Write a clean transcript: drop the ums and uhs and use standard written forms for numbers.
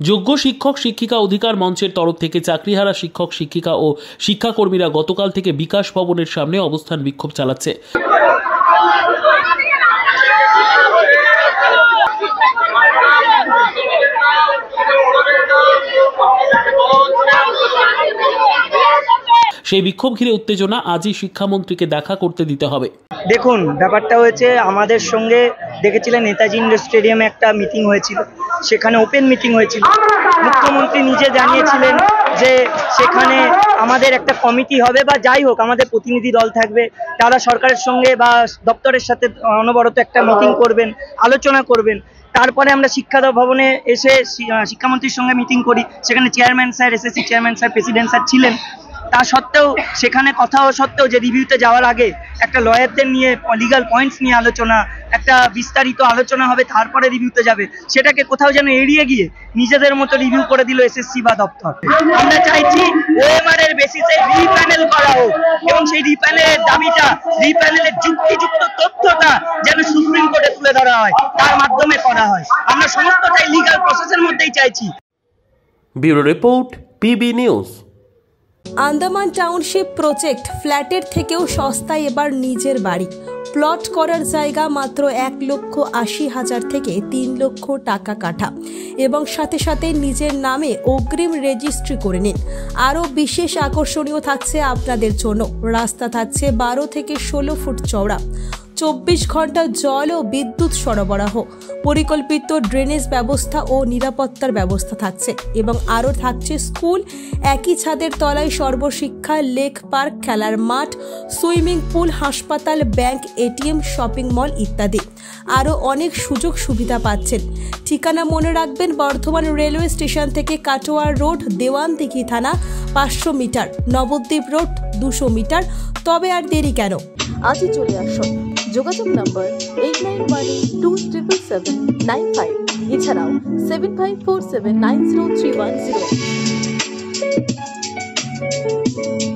যোগ্য শিক্ষক শিক্ষিকা অধিকার মঞ্চের তরফ থেকে চাকরিহারা শিক্ষক শিক্ষিকা ও শিক্ষাকর্মীরা গতকাল থেকে বিকাশ ভবনের সামনে অবস্থান বিক্ষোভ চালাচ্ছে। সেই বিক্ষোভ ঘিরে উত্তেজনা, আজই শিক্ষামন্ত্রীকে দেখা করতে দিতে হবে। দেখুন, ব্যাপারটা হয়েছে, আমাদের সঙ্গে দেখেছিলেন নেতাজি ইন্ডোর স্টেডিয়ামে একটা মিটিং হয়েছিল, সেখানে ওপেন মিটিং হয়েছিল। মুখ্যমন্ত্রী নিজে জানিয়েছিলেন যে সেখানে আমাদের একটা কমিটি হবে বা যাই হোক আমাদের প্রতিনিধি দল থাকবে, তারা সরকারের সঙ্গে বা দপ্তরের সাথে অনবরত একটা মিটিং করবেন, আলোচনা করবেন। তারপরে আমরা শিক্ষা ভবনে এসে শিক্ষামন্ত্রীর সঙ্গে মিটিং করি, সেখানে chairman sir, SSC chairman sir, president sir ছিলেন। তা সত্ত্বেও সেখানে কথা সত্ত্বেও যে রিভিউতে যাওয়ার আগে একটা লয়ারদের নিয়ে লিগাল পয়েন্টস নিয়ে আলোচনা, একটা বিস্তারিত আলোচনা হবে, তারপরে রিভিউতে যাবে, সেটাকে কোথাও যেন এড়িয়ে গিয়ে নিজেদের মতো রিভিউ করে দিল এসএসসি বা দপ্তর। আমরা চাইছি ওএমআর এর বেসিসে রিপ্যানেল করা হোক এবং সেই রিপ্যানেলের দাবিটা, রিপ্যানেলের যুক্তিযুক্ত তথ্যটা যেন সুপ্রিম কোর্টে তুলে ধরা হয়, তার মাধ্যমে করা হয়। আমরা সমস্তটাই লিগাল প্রসেসের মধ্যেই চাইছি। Bureau report, PB news. Andaman township project, ফ্ল্যাটের থেকেও সস্তায় এবার নিজের বাড়ি। প্লট করার জায়গা মাত্র 1,80,000 থেকে 3 লক্ষ টাকা কাঠা এবং সাথে সাথে নিজের নামে অগ্রিম রেজিস্ট্রি করে নিন। আরও বিশেষ আকর্ষণীয় থাকছে আপনাদের জন্য, রাস্তা থাকছে 12 থেকে 16 ফুট চওড়া, 24 ঘন্টা জল ও বিদ্যুৎ সরবরাহ, পরিকল্পিত ড্রেনেজ ব্যবস্থা ও নিরাপত্তার ব্যবস্থা থাকছে এবং আরও থাকছে স্কুল, একই ছাদের তলায় সর্বশিক্ষা, লেক পার্ক, খেলার মাঠ, সুইমিং পুল, হাসপাতাল, ব্যাংক, এটিএম, শপিং মল ইত্যাদি। আরও অনেক সুযোগ সুবিধা পাচ্ছেন। ঠিকানা মনে রাখবেন, বর্ধমান রেলওয়ে স্টেশন থেকে কাটোয়ার রোড, দেওয়ানদিঘি থানা 500 মিটার, নবদ্বীপ রোড 200 মিটার। তবে আর দেরি কেন, আজই চলে আসুন। যোগাযোগ নম্বর 8918277795, এছাড়াও 7547903108।